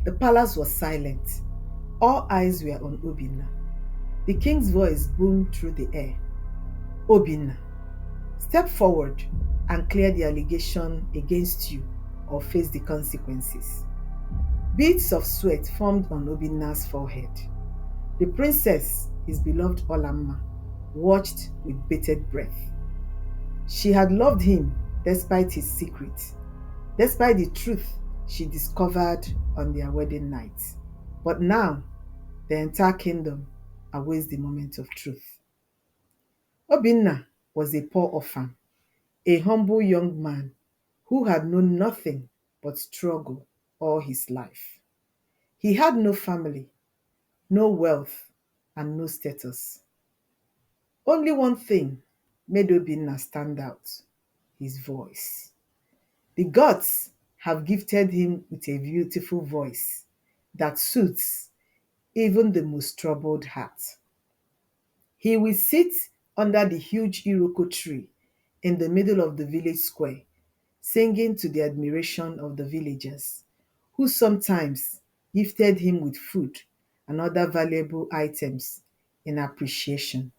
The palace was silent. All eyes were on Obinna. The king's voice boomed through the air. Obinna, step forward and clear the allegation against you or face the consequences. Beads of sweat formed on Obinna's forehead. The princess, his beloved Olamma, watched with bated breath. She had loved him despite his secret, despite the truth she discovered on their wedding night. But now, the entire kingdom awaits the moment of truth. Obinna was a poor orphan, a humble young man who had known nothing but struggle all his life. He had no family, no wealth, and no status. Only one thing made Obinna stand out: his voice. The gods have gifted him with a beautiful voice that suits even the most troubled heart. He will sit under the huge Iroko tree in the middle of the village square, singing to the admiration of the villagers, who sometimes gifted him with food and other valuable items in appreciation.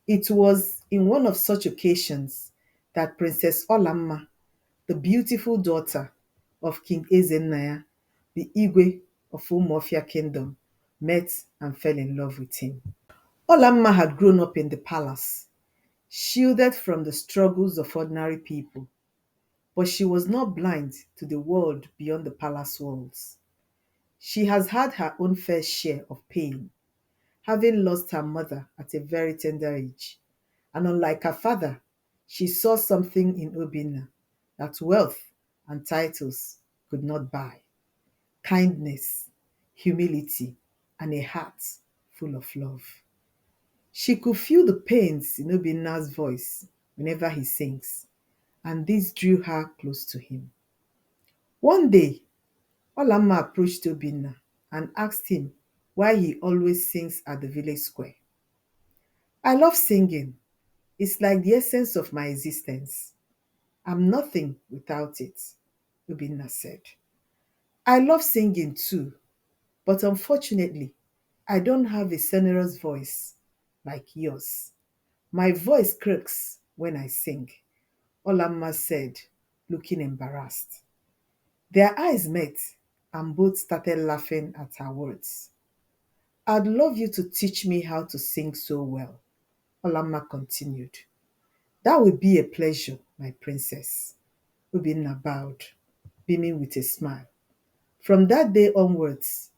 It was in one of such occasions that Princess Olamma, the beautiful daughter of King Ezenaya, the Igwe of Umuofia Kingdom, met and fell in love with him. Olamma had grown up in the palace, shielded from the struggles of ordinary people, but she was not blind to the world beyond the palace walls. She has had her own fair share of pain, having lost her mother at a very tender age. And unlike her father, she saw something in Obinna that wealth and titles could not buy: kindness, humility, and a heart full of love. She could feel the pains in Obinna's voice whenever he sings, and this drew her close to him. One day, Olamma approached Obinna and asked him why he always sings at the village square. I love singing. It's like the essence of my existence. I'm nothing without it, Obinna said. I love singing too, but unfortunately, I don't have a sonorous voice like yours. My voice cracks when I sing, Olamma said, looking embarrassed. Their eyes met, and both started laughing at her words. I'd love you to teach me how to sing so well, Olamma continued. That would be a pleasure, my princess. Obinna bowed, beaming with a smile. From that day onwards,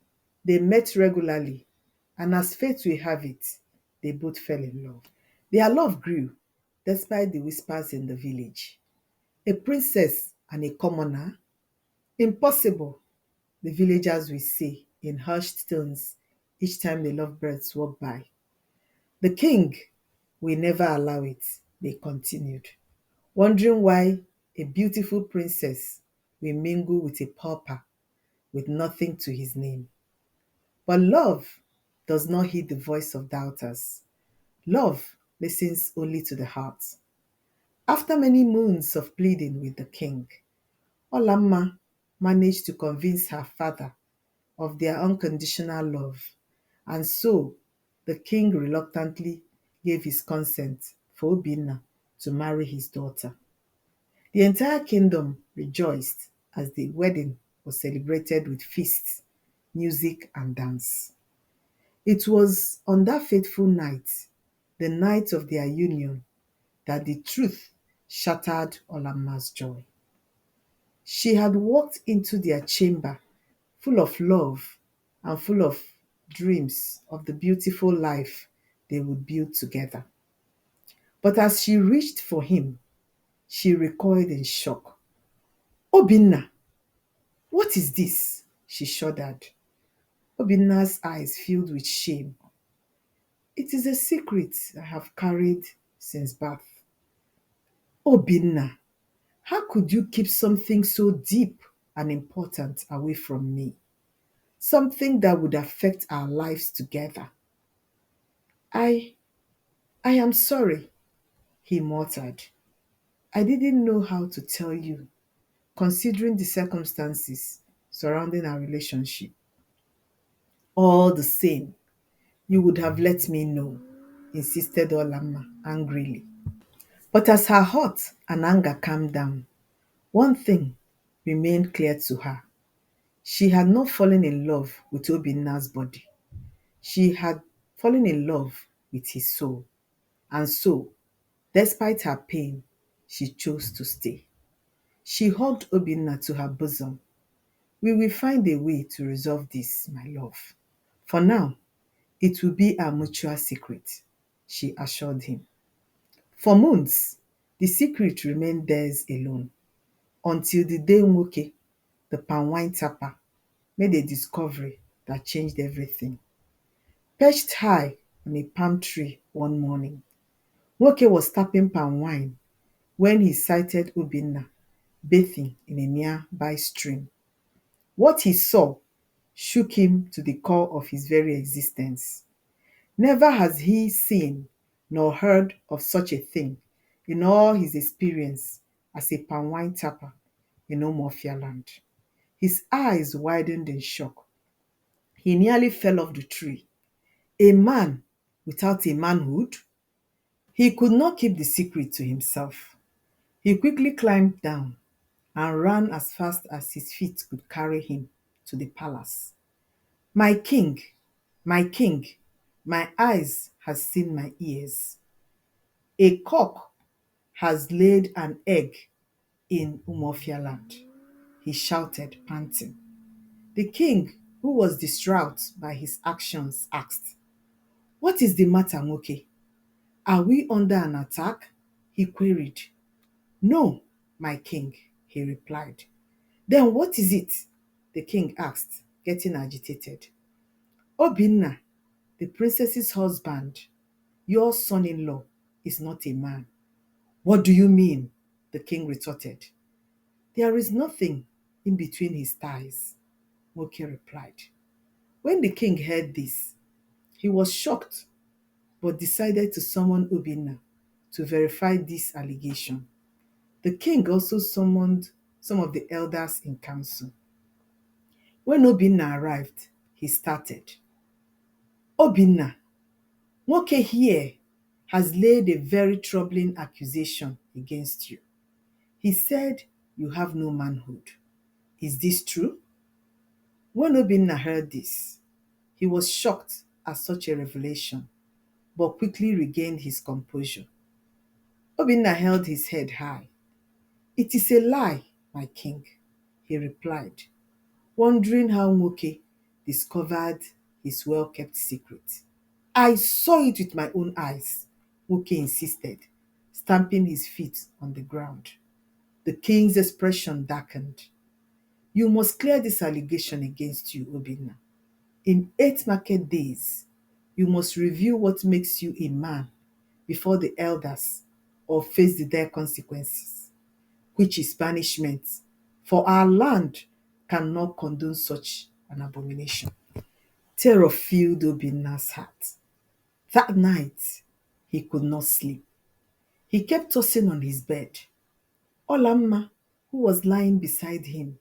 they met regularly, and as fate will have it, they both fell in love. Their love grew despite the whispers in the village. A princess and a commoner? Impossible, the villagers will say in hushed tones each time the lovebirds walk by. The king will never allow it, they continued, wondering why a beautiful princess will mingle with a pauper with nothing to his name. But love does not heed the voice of doubters. Love listens only to the heart. After many moons of pleading with the king, Olamma managed to convince her father of their unconditional love, and so the king reluctantly gave his consent for Obinna to marry his daughter. The entire kingdom rejoiced as the wedding was celebrated with feasts, music, and dance. It was on that fateful night, the night of their union, that the truth shattered Olamma's joy. She had walked into their chamber full of love and full of dreams of the beautiful life they would build together. But as she reached for him, she recoiled in shock. Obinna, what is this? She shuddered. Obinna's eyes filled with shame. It is a secret I have carried since birth. Obinna, how could you keep something so deep and important away from me? Something that would affect our lives together. I I am sorry, he muttered. I didn't know how to tell you, considering the circumstances, surrounding our relationship. All the same, you would have let me know, insisted Olamma angrily. But as her hurt and anger calmed down, one thing remained clear to her. She had not fallen in love with Obinna's body. She had fallen in love with his soul. And so, despite her pain, she chose to stay. She hugged Obinna to her bosom. We will find a way to resolve this, my love. For now, it will be our mutual secret, she assured him. For months, the secret remained theirs alone until the day Nwoke, the palm wine tapper, made a discovery that changed everything. Perched high on a palm tree one morning, Nwoke was tapping palm wine when he sighted Obinna bathing in a nearby stream. What he saw shook him to the core of his very existence. Never has he seen nor heard of such a thing in all his experience as a palm wine tapper in Omofia land. His eyes widened in shock. He nearly fell off the tree. A man without a manhood? He could not keep the secret to himself. He quickly climbed down and ran as fast as his feet could carry him to the palace. My king, my king, my eyes has seen my ears. A cock has laid an egg in Umofia land, he shouted, panting. The king, who was distraught by his actions, asked, What is the matter, Nwoke? Are we under an attack? He queried. No, my king, he replied. Then what is it? The king asked, getting agitated. Obinna, the princess's husband, your son-in-law, is not a man. What do you mean? The king retorted. There is nothing in between his thighs, Moke replied. When the king heard this, he was shocked but decided to summon Obinna to verify this allegation. The king also summoned some of the elders in council. When Obinna arrived, he started. Obinna, Nwoke here has laid a very troubling accusation against you. He said you have no manhood. Is this true? When Obinna heard this, he was shocked at such a revelation, but quickly regained his composure. Obinna held his head high. It is a lie, my king, he replied, wondering how Nwoke discovered his well-kept secret. I saw it with my own eyes, Nwoke insisted, stamping his feet on the ground. The king's expression darkened. You must clear this allegation against you, Obinna. In 8 market days, you must review what makes you a man before the elders or face the dire consequences, which is banishment, for our land cannot condone such an abomination. Terror filled Obinna's heart. That night, he could not sleep. He kept tossing on his bed. Olamma, who was lying beside him,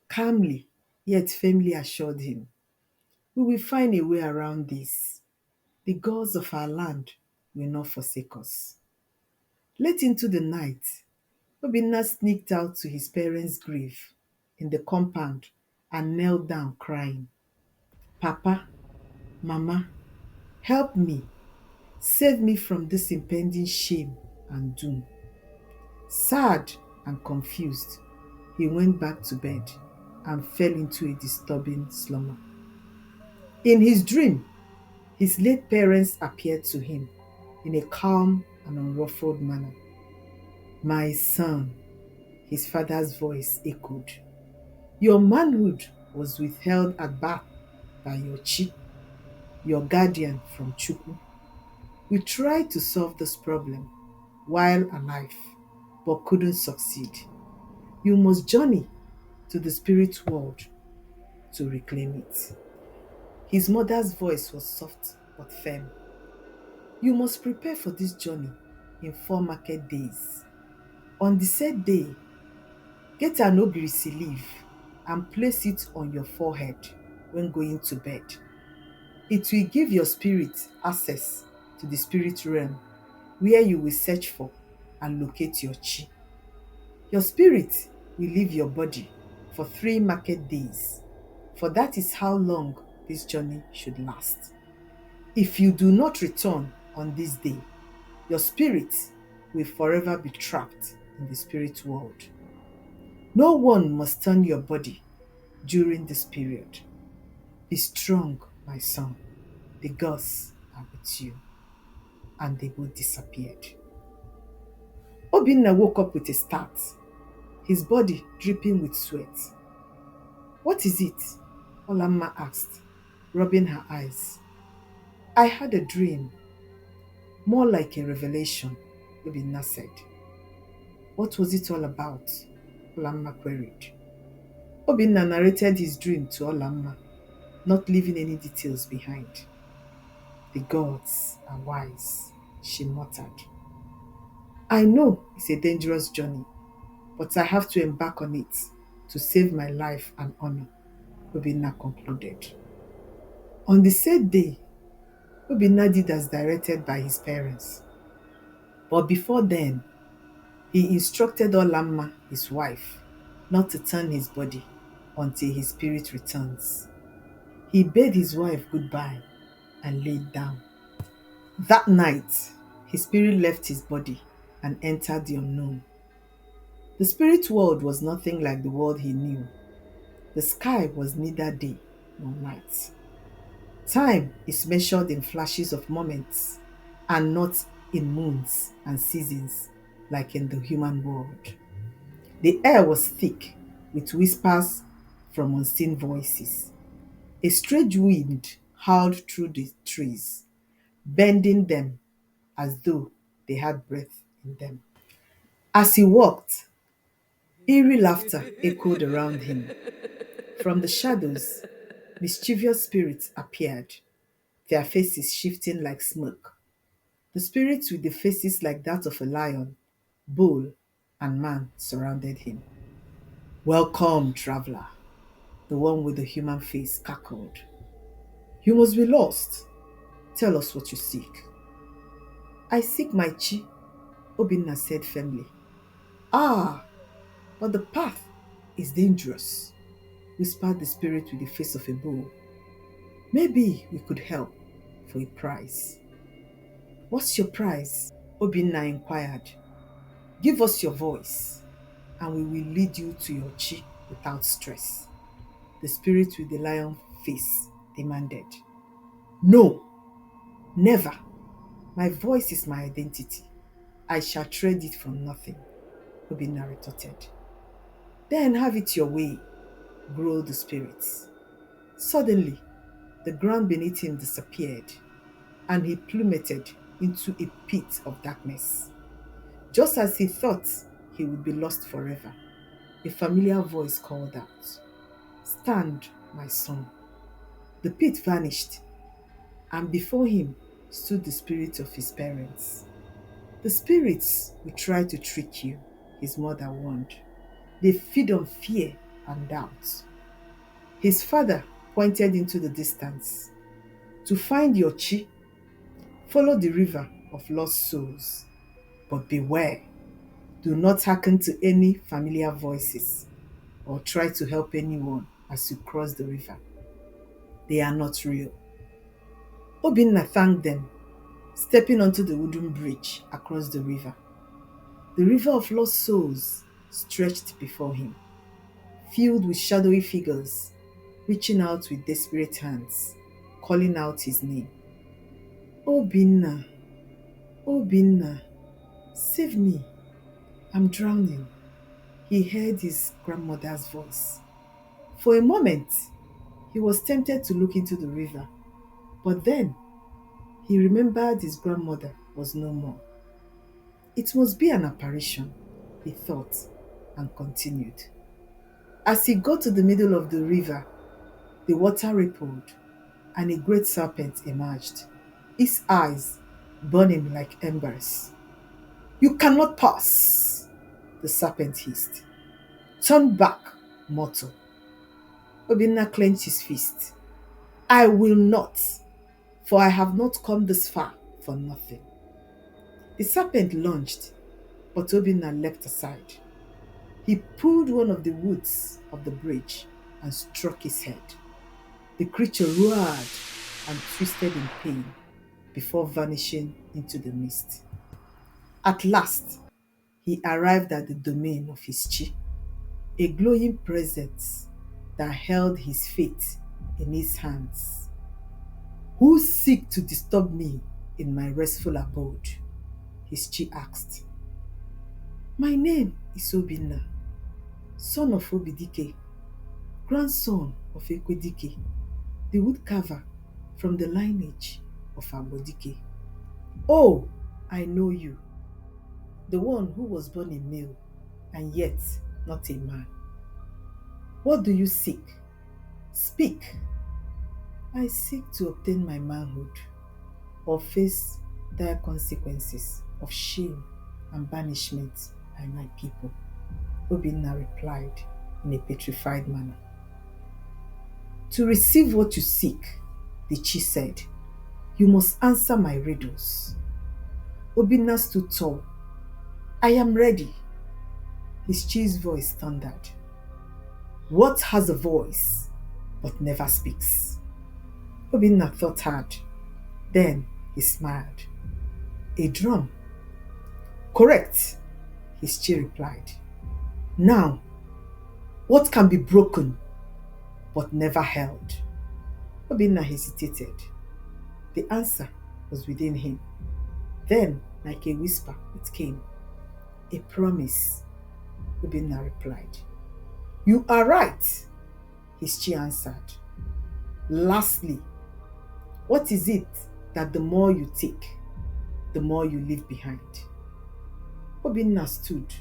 calmly yet firmly assured him, We will find a way around this. The gods of our land will not forsake us. Late into the night, Obinna sneaked out to his parents' grave in the compound and knelt down crying, Papa, Mama, help me. Save me from this impending shame and doom. Sad and confused, he went back to bed and fell into a disturbing slumber. In his dream, his late parents appeared to him in a calm and unruffled manner. My son, his father's voice echoed, your manhood was withheld at birth by your chi, your guardian from Chukwu. We tried to solve this problem while alive, but couldn't succeed. You must journey to the spirit world to reclaim it. His mother's voice was soft but firm. You must prepare for this journey in 4 market days. On the said day, get an ogirisi leaf and place it on your forehead when going to bed. It will give your spirit access to the spirit realm where you will search for and locate your chi. Your spirit will leave your body for 3 market days, for that is how long this journey should last. If you do not return on this day, your spirit will forever be trapped in the spirit world. No one must turn your body during this period. Be strong, my son. The gods are with you. And they both disappeared. Obinna woke up with a start, his body dripping with sweat. What is it? Olamma asked, rubbing her eyes. I had a dream, more like a revelation, Obinna said. What was it all about? Olamma queried. Obinna narrated his dream to Olamma, not leaving any details behind. The gods are wise, she muttered. I know it's a dangerous journey, but I have to embark on it to save my life and honor, Obinna concluded. On the said day, Obinna did as directed by his parents. But before then, he instructed Olamma, his wife, not to turn his body until his spirit returns. He bade his wife goodbye and laid down. That night, his spirit left his body and entered the unknown. The spirit world was nothing like the world he knew. The sky was neither day nor night. Time is measured in flashes of moments and not in moons and seasons like in the human world. The air was thick with whispers from unseen voices. A strange wind howled through the trees, bending them as though they had breath in them. As he walked, eerie laughter echoed around him. From the shadows, mischievous spirits appeared, their faces shifting like smoke. The spirits with the faces like that of a lion, bull, and man surrounded him. Welcome, traveler, the one with the human face cackled. You must be lost. Tell us what you seek. I seek my chi, Obinna said firmly. Ah, but the path is dangerous, whispered the spirit with the face of a bull. Maybe we could help for a price. What's your price? Obinna inquired. Give us your voice, and we will lead you to your chi without stress. The spirit with the lion face demanded. No, never. My voice is my identity. I shall trade it for nothing, Obinna retorted. Then have it your way, growled the spirits. Suddenly, the ground beneath him disappeared, and he plummeted into a pit of darkness. Just as he thought he would be lost forever, a familiar voice called out, Stand, my son. The pit vanished, and before him stood the spirit of his parents. The spirits will try to trick you, his mother warned. They feed on fear and doubt. His father pointed into the distance. To find your chi, follow the river of lost souls. But beware, do not hearken to any familiar voices or try to help anyone as you cross the river. They are not real. Obinna thanked them, stepping onto the wooden bridge across the river. The river of lost souls stretched before him, filled with shadowy figures, reaching out with desperate hands, calling out his name. Obinna, Obinna, save me, I'm drowning. He heard his grandmother's voice. For a moment, he was tempted to look into the river, but then he remembered his grandmother was no more. It must be an apparition, he thought, and continued. As he got to the middle of the river, the water rippled, and a great serpent emerged, its eyes burning like embers. You cannot pass, the serpent hissed. Turn back, mortal. Obinna clenched his fist. I will not, for I have not come this far for nothing. The serpent lunged, but Obinna leapt aside. He pulled one of the woods of the bridge and struck his head. The creature roared and twisted in pain before vanishing into the mist. At last, he arrived at the domain of his chi, a glowing presence that held his fate in his hands. Who seek to disturb me in my restful abode? His chi asked. My name is Obinna, son of Obidike, grandson of Ekwedike, the woodcarver from the lineage of Agbodike. Oh, I know you, the one who was born a male and yet not a man. What do you seek? Speak. I seek to obtain my manhood or face dire consequences of shame and banishment by my people. Obinna replied in a petrified manner. To receive what you seek, the chi said, you must answer my riddles. Obinna stood tall. I am ready. His chi's voice thundered. What has a voice but never speaks? Obinna thought hard. Then he smiled. A drum. Correct, his chi replied. Now, what can be broken but never held? Obinna hesitated. The answer was within him. Then, like a whisper, it came. A promise, Obinna replied. You are right, his chi answered. Lastly, what is it that the more you take, the more you leave behind? Obinna stood,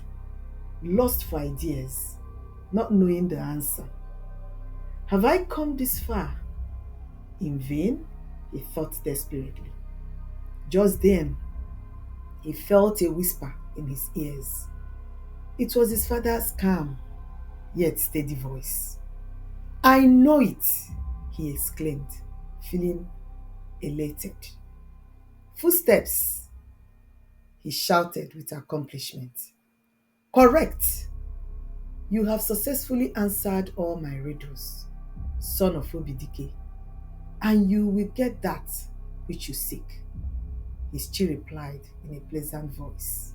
lost for ideas, not knowing the answer. Have I come this far? In vain, he thought desperately. Just then, he felt a whisper in his ears. It was his father's calm, yet steady voice. I know it, he exclaimed, feeling elated. Footsteps, he shouted with accomplishment. Correct! You have successfully answered all my riddles, son of Obidike, and you will get that which you seek, his chi replied in a pleasant voice.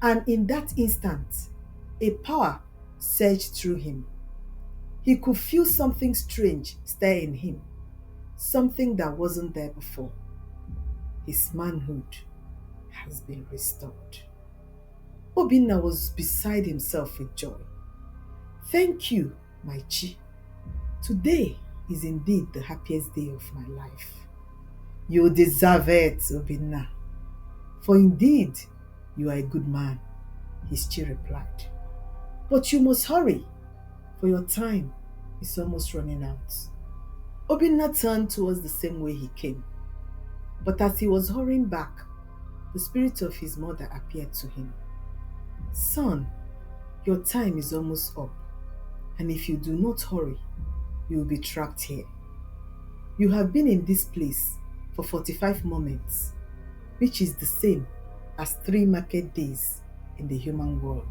And in that instant, a power surged through him. He could feel something strange stir in him, something that wasn't there before. His manhood has been restored. Obinna was beside himself with joy. Thank you, my chi. Today is indeed the happiest day of my life. You deserve it, Obinna. For indeed, you are a good man, his chi replied. But you must hurry, for your time is almost running out. Obinna turned towards the same way he came. But as he was hurrying back, the spirit of his mother appeared to him. Son, your time is almost up, and if you do not hurry, you will be trapped here. You have been in this place for 45 moments, which is the same as 3 market days in the human world.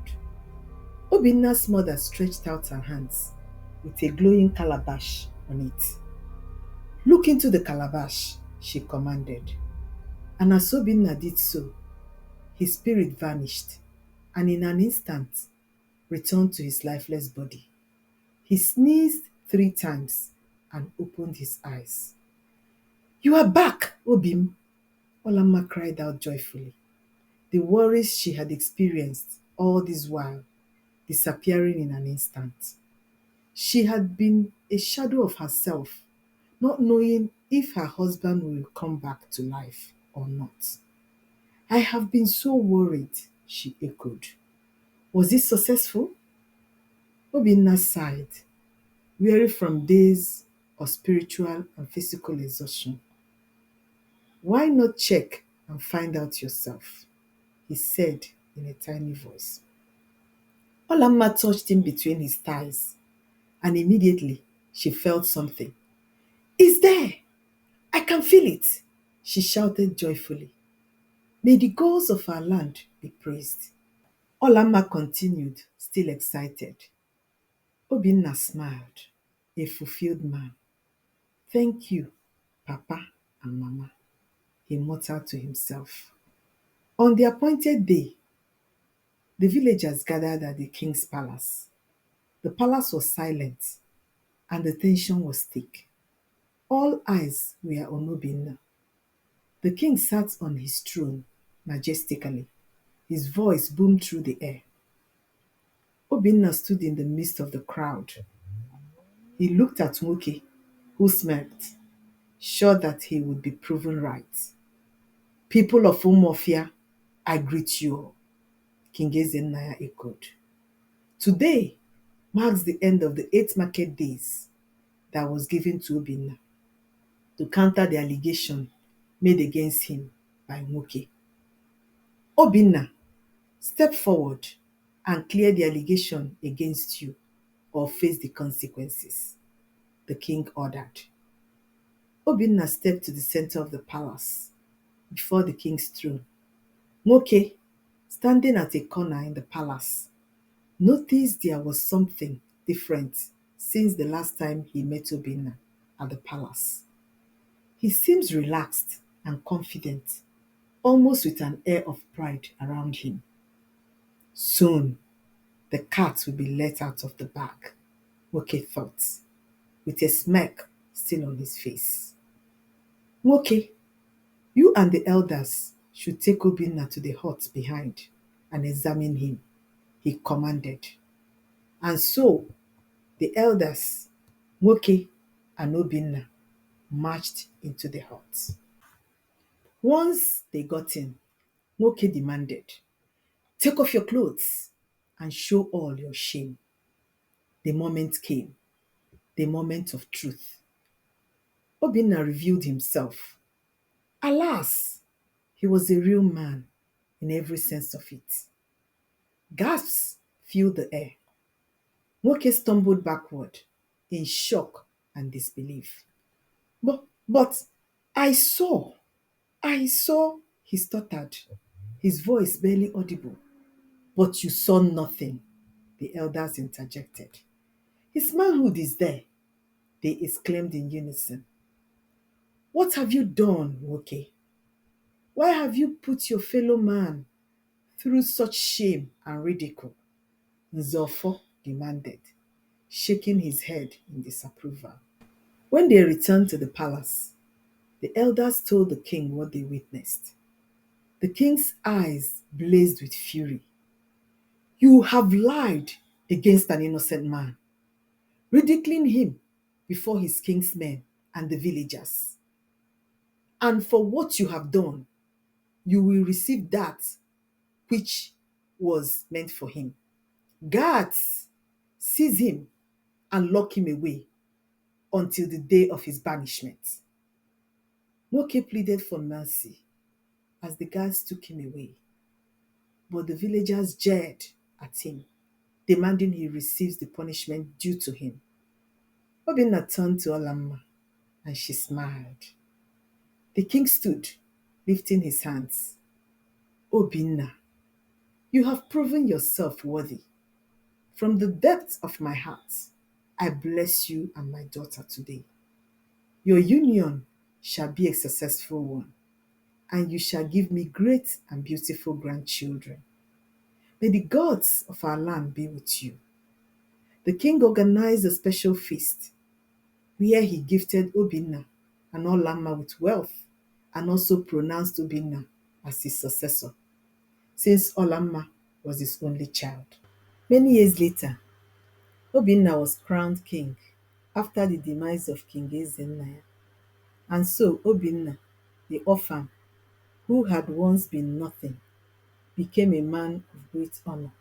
Obinna's mother stretched out her hands with a glowing calabash on it. Look into the calabash, she commanded. And as Obinna did so, his spirit vanished and in an instant returned to his lifeless body. He sneezed 3 times and opened his eyes. You are back, Obim, Olamma cried out joyfully, the worries she had experienced all this while disappearing in an instant. She had been a shadow of herself, not knowing if her husband will come back to life or not. I have been so worried, she echoed. Was it successful? Obinna sighed, weary from days of spiritual and physical exhaustion. Why not check and find out yourself? He said in a tiny voice. Olamma touched him between his thighs, and immediately She felt something. It's there! I can feel it! She shouted joyfully. May the gods of our land be praised. Olamma continued, still excited. Obinna smiled, a fulfilled man. Thank you, Papa and Mama, he muttered to himself. On the appointed day, the villagers gathered at the king's palace. The palace was silent and the tension was thick. All eyes were on Obinna. The king sat on his throne majestically. His voice boomed through the air. Obinna stood in the midst of the crowd. He looked at Nwoke, who smirked, sure that he would be proven right. People of Umuofia, I greet you all, King Ezenaya echoed. Today marks the end of the 8 market days that was given to Obinna to counter the allegation made against him by Nwoke. Obinna, step forward and clear the allegation against you or face the consequences, the king ordered. Obinna stepped to the center of the palace before the king's throne. Nwoke, standing at a corner in the palace, noticed there was something different since the last time he met Obinna at the palace. He seems relaxed and confident, almost with an air of pride around him. Soon, the cat will be let out of the bag, Nwoke thought, with a smirk still on his face. Nwoke, you and the elders should take Obinna to the hut behind and examine him, he commanded. And so the elders, Nwoke and Obinna, marched into the hut. Once they got in, Nwoke demanded, take off your clothes and show all your shame. The moment came, the moment of truth. Obinna revealed himself. Alas, he was a real man in every sense of it. Gasps filled the air. Nwoke stumbled backward in shock and disbelief. But I saw, he stuttered, his voice barely audible. But you saw nothing, the elders interjected. His manhood is there, they exclaimed in unison. What have you done, Nwoke? Why have you put your fellow man through such shame and ridicule? Nzofo demanded, shaking his head in disapproval. When they returned to the palace, the elders told the king what they witnessed. The king's eyes blazed with fury. You have lied against an innocent man, ridiculing him before his king's men and the villagers. And for what you have done, you will receive that which was meant for him. Guards, seize him and lock him away until the day of his banishment. Nwoke pleaded for mercy as the guards took him away, but the villagers jeered at him, demanding he receives the punishment due to him. Obinna turned to Olamma and she smiled. The king stood, lifting his hands. Obinna, you have proven yourself worthy. From the depths of my heart, I bless you and my daughter today. Your union shall be a successful one, and you shall give me great and beautiful grandchildren. May the gods of our land be with you. The king organized a special feast where he gifted Obinna and Olamma with wealth and also pronounced Obinna as his successor, since Olamma was his only child. Many years later, Obinna was crowned king after the demise of King Ezenaya. And so Obinna, the orphan who had once been nothing, became a man of great honor.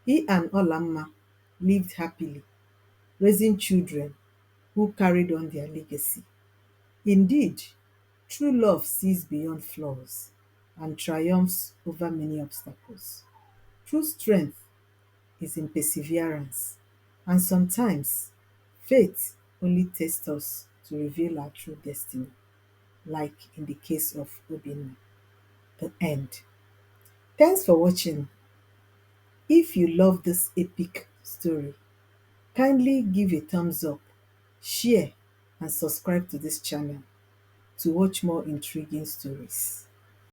He and Olamma lived happily, raising children who carried on their legacy. Indeed, true love sees beyond flaws and triumphs over many obstacles. True strength is in perseverance and sometimes faith only test us to reveal our true destiny, like in the case of Obinna. The end. Thanks for watching. If you love this epic story, kindly give a thumbs up, share, and subscribe to this channel to watch more intriguing stories.